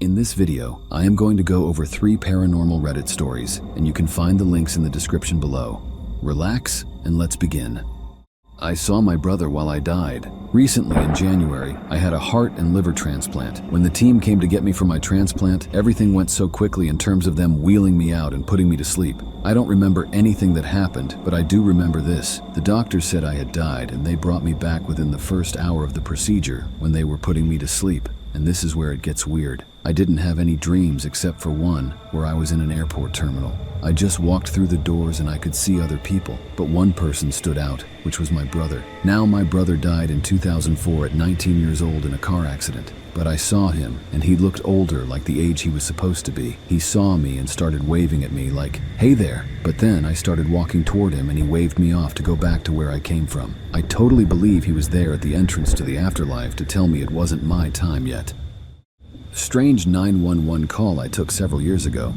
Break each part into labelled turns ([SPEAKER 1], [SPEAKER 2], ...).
[SPEAKER 1] In this video, I am going to go over 3 paranormal Reddit stories, and you can find the links in the description below. Relax, and let's begin. I saw my brother while I died. Recently, in January, I had a heart and liver transplant. When the team came to get me for my transplant, everything went so quickly in terms of them wheeling me out and putting me to sleep. I don't remember anything that happened, but I do remember this. The doctors said I had died, and they brought me back within the first hour of the procedure when they were putting me to sleep. And this is where it gets weird. I didn't have any dreams except for one, where I was in an airport terminal. I just walked through the doors and I could see other people, but one person stood out, which was my brother. Now my brother died in 2004 at 19 years old in a car accident. But I saw him, and he looked older, like the age he was supposed to be. He saw me and started waving at me like, "Hey there." But then I started walking toward him and he waved me off to go back to where I came from. I totally believe he was there at the entrance to the afterlife to tell me it wasn't my time yet. Strange 911 call I took several years ago.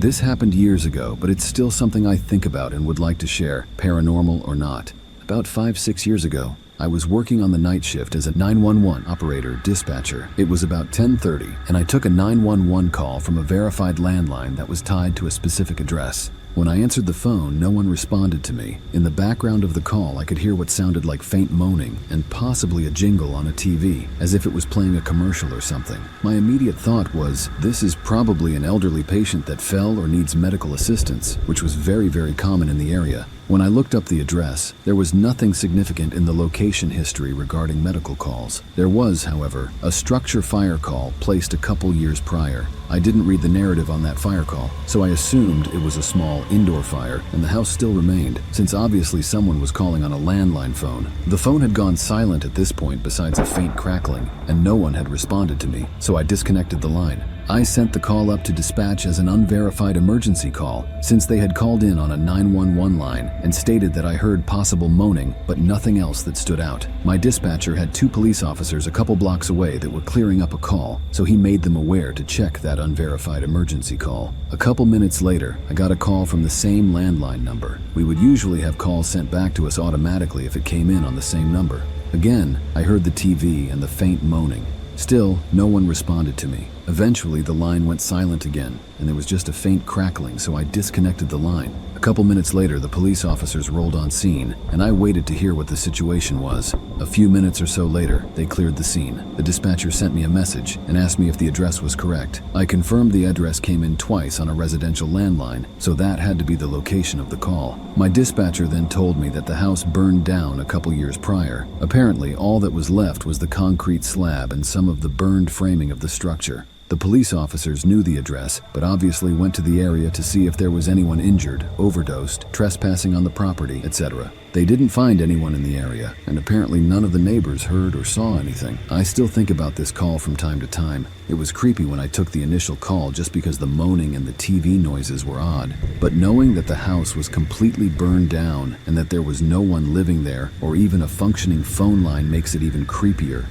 [SPEAKER 1] This happened years ago, but it's still something I think about and would like to share, paranormal or not. About 5-6 years ago, I was working on the night shift as a 911 operator dispatcher. It was about 10:30, and I took a 911 call from a verified landline that was tied to a specific address. When I answered the phone, no one responded to me. In the background of the call, I could hear what sounded like faint moaning and possibly a jingle on a TV, as if it was playing a commercial or something. My immediate thought was, this is probably an elderly patient that fell or needs medical assistance, which was very common in the area. When I looked up the address, there was nothing significant in the location history regarding medical calls. There was, however, a structure fire call placed a couple years prior. I didn't read the narrative on that fire call, so I assumed it was a small indoor fire and the house still remained, since obviously someone was calling on a landline phone. The phone had gone silent at this point besides a faint crackling, and no one had responded to me, so I disconnected the line. I sent the call up to dispatch as an unverified emergency call, since they had called in on a 911 line and stated that I heard possible moaning, but nothing else that stood out. My dispatcher had 2 police officers a couple blocks away that were clearing up a call, so he made them aware to check that unverified emergency call. A couple minutes later, I got a call from the same landline number. We would usually have calls sent back to us automatically if it came in on the same number. Again, I heard the TV and the faint moaning. Still, no one responded to me. Eventually, the line went silent again, and there was just a faint crackling, so I disconnected the line. A couple minutes later, the police officers rolled on scene, and I waited to hear what the situation was. A few minutes or so later, they cleared the scene. The dispatcher sent me a message and asked me if the address was correct. I confirmed the address came in twice on a residential landline, so that had to be the location of the call. My dispatcher then told me that the house burned down a couple years prior. Apparently, all that was left was the concrete slab and some of the burned framing of the structure. The police officers knew the address, but obviously went to the area to see if there was anyone injured, overdosed, trespassing on the property, etc. They didn't find anyone in the area, and apparently none of the neighbors heard or saw anything. I still think about this call from time to time. It was creepy when I took the initial call just because the moaning and the TV noises were odd. But knowing that the house was completely burned down and that there was no one living there or even a functioning phone line makes it even creepier.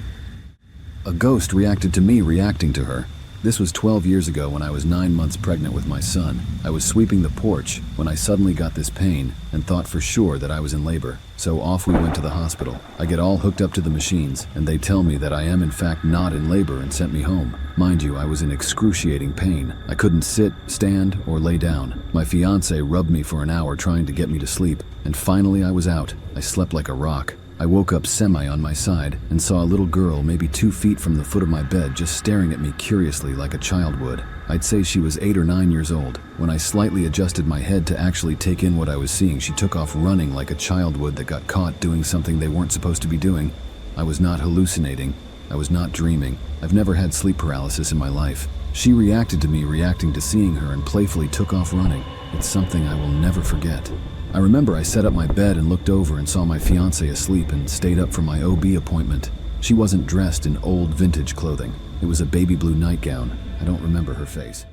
[SPEAKER 1] A ghost reacted to me reacting to her. This was 12 years ago when I was 9 months pregnant with my son. I was sweeping the porch when I suddenly got this pain and thought for sure that I was in labor. So off we went to the hospital. I get all hooked up to the machines, and they tell me that I am in fact not in labor and sent me home. Mind you, I was in excruciating pain. I couldn't sit, stand, or lay down. My fiance rubbed me for an hour trying to get me to sleep, and finally I was out. I slept like a rock. I woke up semi on my side and saw a little girl maybe 2 feet from the foot of my bed just staring at me curiously like a child would. I'd say she was 8 or 9 years old. When I slightly adjusted my head to actually take in what I was seeing, she took off running like a child would that got caught doing something they weren't supposed to be doing. I was not hallucinating. I was not dreaming. I've never had sleep paralysis in my life. She reacted to me reacting to seeing her and playfully took off running. It's something I will never forget. I remember I set up my bed and looked over and saw my fiance asleep and stayed up for my OB appointment. She wasn't dressed in old vintage clothing. It was a baby blue nightgown. I don't remember her face.